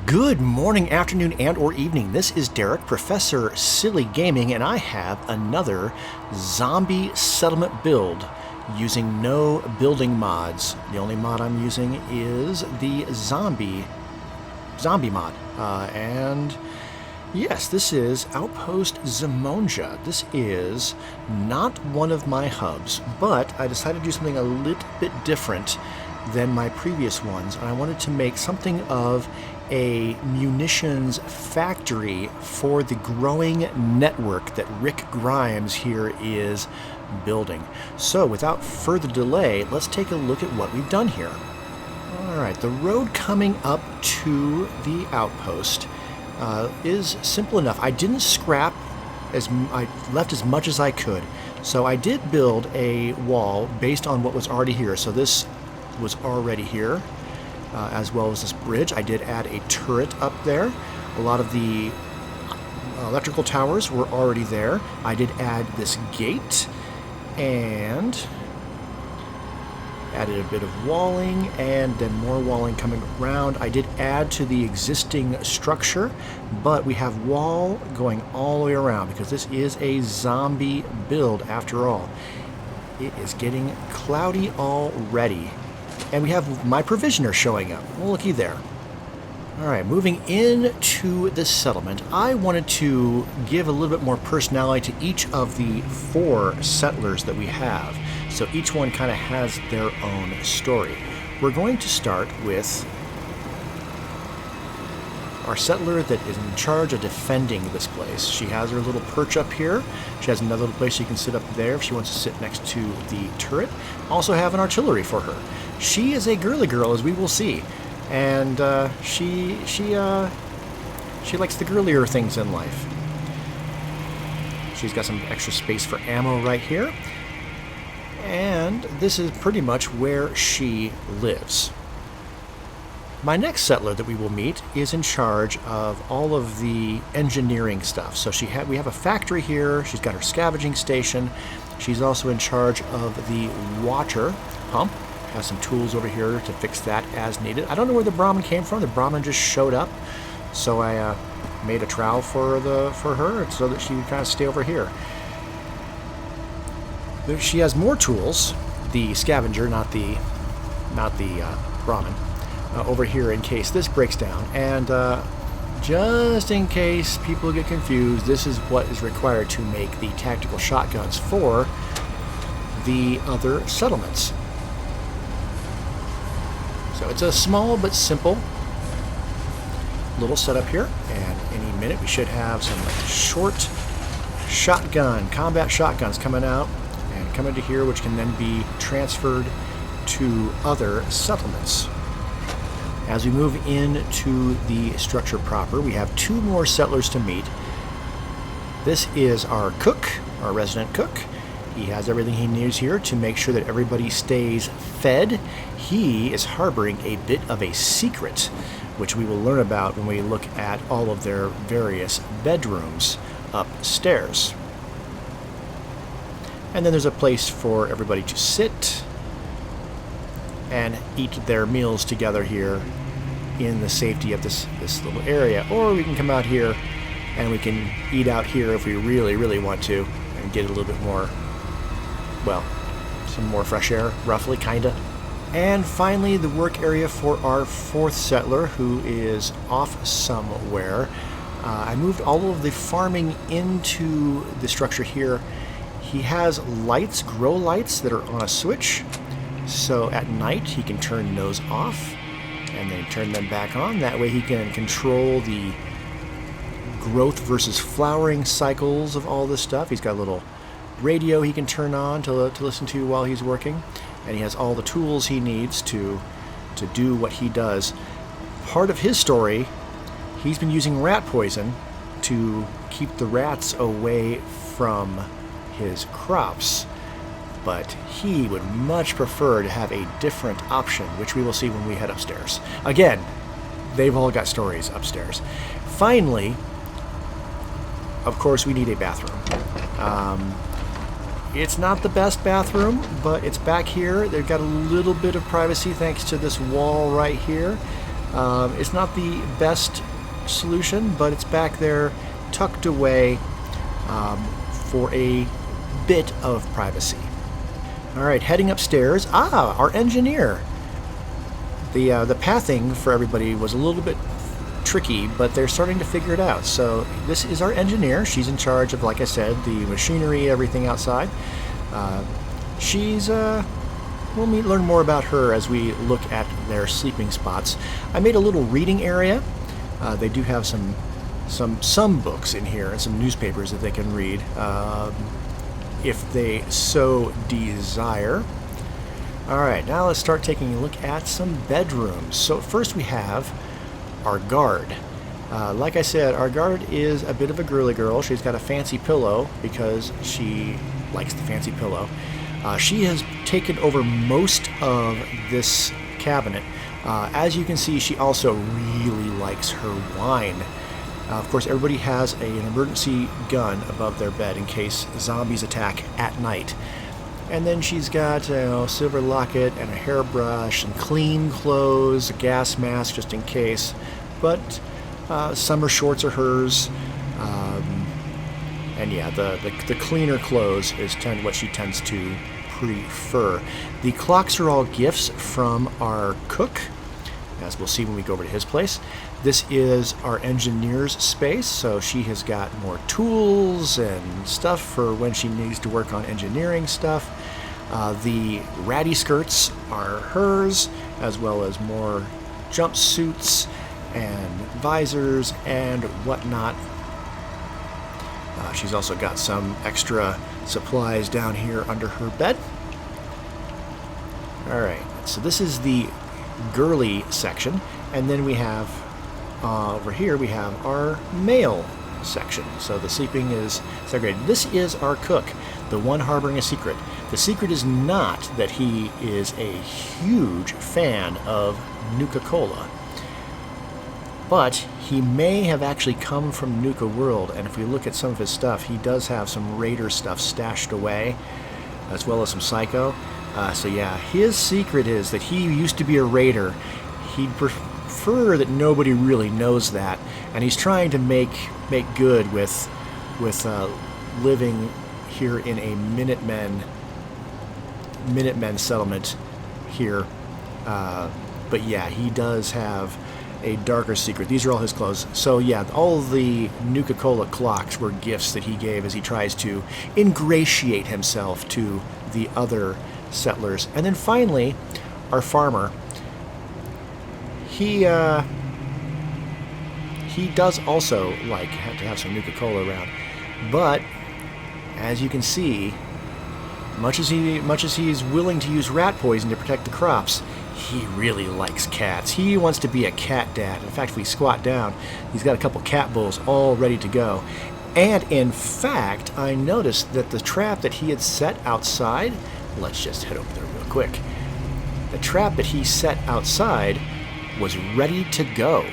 Good morning, afternoon, and or evening. This is Derek, Professor Silly Gaming, and I have another zombie settlement build using no building mods. The only mod I'm using is the zombie mod. And yes, this is Outpost Zimonja. This is not one of my hubs, but I decided to do something a little bit different than my previous ones, and I wanted to make something of a munitions factory for the growing network that Rick Grimes here is building. So without further delay, let's take a look at what we've done here. Alright, the road coming up to the outpost is simple enough. I didn't scrap, I left as much as I could. So I did build a wall based on what was already here. So this was already here. As well as this bridge. I did add a turret up there. A lot of the electrical towers were already there. I did add this gate and added a bit of walling and then more walling coming around. I did add to the existing structure, but we have wall going all the way around because this is a zombie build after all. It is getting cloudy already. And we have my provisioner showing up. Well, looky there. Alright, moving into the settlement, I wanted to give a little bit more personality to each of the 4 settlers that we have. So each one kind of has their own story. We're going to start with our settler that is in charge of defending this place. She has her little perch up here. She has another little place she can sit up there if she wants to sit next to the turret. Also have an artillery for her. She is a girly girl, as we will see, and she likes the girlier things in life. She's got some extra space for ammo right here, and this is pretty much where she lives. My next settler that we will meet is in charge of all of the engineering stuff. So we have a factory here. She's got her scavenging station. She's also in charge of the water pump. Has some tools over here to fix that as needed. I don't know where the Brahmin came from. The Brahmin just showed up, so I made a trowel for her so that she would kind of stay over here. She has more tools. The scavenger, not the Brahmin. Over here in case this breaks down, and just in case people get confused, this is what is required to make the tactical shotguns for the other settlements. So it's a small but simple little setup here, and any minute we should have some short combat shotguns coming out and coming to here, which can then be transferred to other settlements. As we move into the structure proper, we have 2 more settlers to meet. This is our cook, our resident cook. He has everything he needs here to make sure that everybody stays fed. He is harboring a bit of a secret, which we will learn about when we look at all of their various bedrooms upstairs. And then there's a place for everybody to sit and eat their meals together here in the safety of this little area. Or we can come out here and we can eat out here if we really, really want to and get a little bit more, well, some more fresh air, roughly, kinda. And finally, the work area for our 4th settler, who is off somewhere. I moved all of the farming into the structure here. He has lights, grow lights, that are on a switch. So at night he can turn those off and then turn them back on. That way he can control the growth versus flowering cycles of all this stuff. He's got a little radio he can turn on to listen to while he's working. And he has all the tools he needs to do what he does. Part of his story, he's been using rat poison to keep the rats away from his crops. But he would much prefer to have a different option, which we will see when we head upstairs. Again, they've all got stories upstairs. Finally, of course, we need a bathroom. It's not the best bathroom, but it's back here. They've got a little bit of privacy thanks to this wall right here. It's not the best solution, but it's back there tucked away for a bit of privacy. Alright, heading upstairs. Our engineer. The pathing for everybody was a little bit tricky, but they're starting to figure it out. So this is our engineer. She's in charge of, like I said, the machinery, everything outside. We'll learn more about her as we look at their sleeping spots. I made a little reading area. They do have some books in here and some newspapers that they can read if they so desire. Alright, now let's start taking a look at some bedrooms. So first we have our guard. Like I said, our guard is a bit of a girly girl. She's got a fancy pillow because she likes the fancy pillow. She has taken over most of this cabinet. As you can see, she also really likes her wine. Of course, everybody has an emergency gun above their bed in case zombies attack at night. And then she's got a silver locket and a hairbrush and clean clothes, a gas mask just in case. But summer shorts are hers. And yeah, the cleaner clothes is what she tends to prefer. The clocks are all gifts from our cook, as we'll see when we go over to his place. This is our engineer's space, so she has got more tools and stuff for when she needs to work on engineering stuff. The ratty skirts are hers, as well as more jumpsuits and visors and whatnot. She's also got some extra supplies down here under her bed. Alright, so this is the girly section, and then we have over here we have our male section. So the sleeping is segregated. This is our cook, the one harboring a secret. The secret is not that he is a huge fan of Nuka-Cola, but he may have actually come from Nuka World, and if we look at some of his stuff, he does have some Raider stuff stashed away, as well as some Psycho. So yeah, his secret is that he used to be a Raider. He'd prefer that nobody really knows that, and he's trying to make good with living here in a Minutemen settlement here. But yeah, he does have a darker secret. These are all his clothes. So yeah, all the Nuka-Cola clocks were gifts that he gave as he tries to ingratiate himself to the other settlers. And then finally, our farmer. He does also like to have some Nuka-Cola around, but as you can see, much as he's willing to use rat poison to protect the crops, he really likes cats. He wants to be a cat dad. In fact, if we squat down, he's got a couple cat bowls all ready to go. And in fact, I noticed that the trap that he had set outside, let's just head over there real quick. The trap that he set outside was ready to go.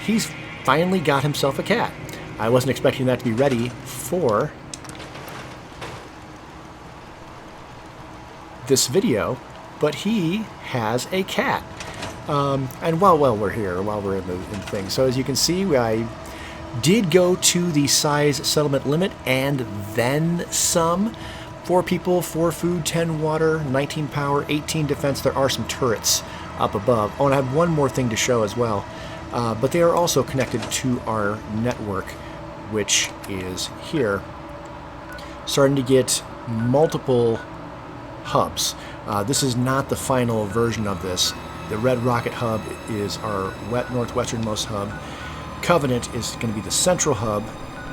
He's finally got himself a cat. I wasn't expecting that to be ready for this video, but he has a cat. And while we're here, while we're in the thing, so as you can see, I did go to the size settlement limit and then some. 4 people, 4 food, 10 water, 19 power, 18 defense. There are some turrets up above. Oh, and I have one more thing to show as well. But they are also connected to our network, which is here. Starting to get multiple hubs. This is not the final version of this. The Red Rocket hub is our northwesternmost hub. Covenant is going to be the central hub,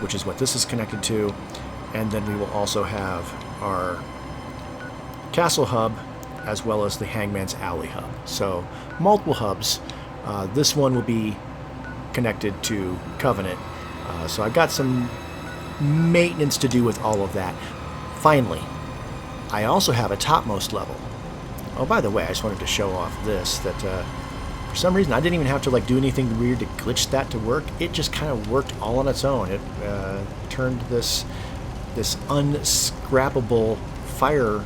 which is what this is connected to. And then we will also have our Castle hub, as well as the Hangman's Alley hub. So multiple hubs. This one will be connected to Covenant. So I've got some maintenance to do with all of that. Finally, I also have a topmost level. Oh, by the way, I just wanted to show off this, that for some reason I didn't even have to do anything weird to glitch that to work. It just kind of worked all on its own. It turned this unscrappable fire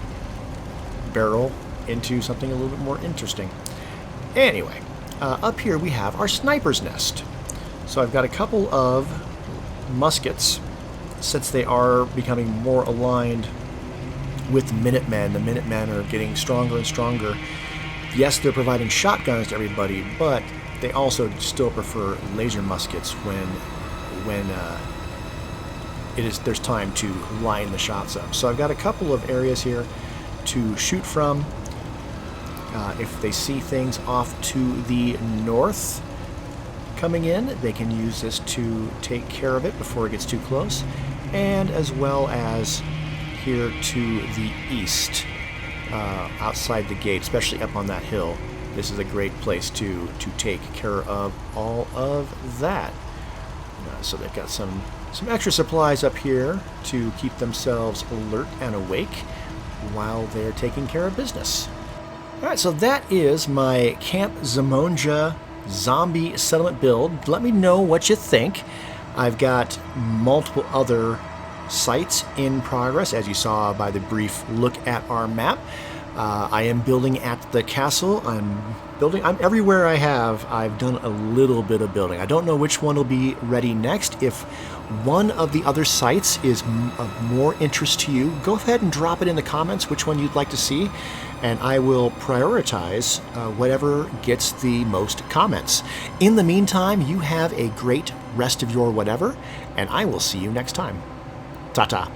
barrel into something a little bit more interesting. Anyway, up here we have our sniper's nest. So I've got a couple of muskets, since they are becoming more aligned with Minutemen. The Minutemen are getting stronger and stronger. Yes, they're providing shotguns to everybody, but they also still prefer laser muskets when there's time to line the shots up. So I've got a couple of areas here to shoot from. If they see things off to the north coming in, they can use this to take care of it before it gets too close, and as well as here to the east, outside the gate, especially up on that hill. This is a great place to take care of all of that. So they've got some extra supplies up here to keep themselves alert and awake while they're taking care of business. Alright, so that is my Camp Zimonja zombie settlement build. Let me know what you think. I've got multiple other sites in progress, as you saw by the brief look at our map. I am building at the castle. I'm everywhere I've done a little bit of building. I don't know which one will be ready next. If one of the other sites is of more interest to you, go ahead and drop it in the comments which one you'd like to see, and I will prioritize whatever gets the most comments. In the meantime, you have a great rest of your whatever, and I will see you next time. Ta-ta.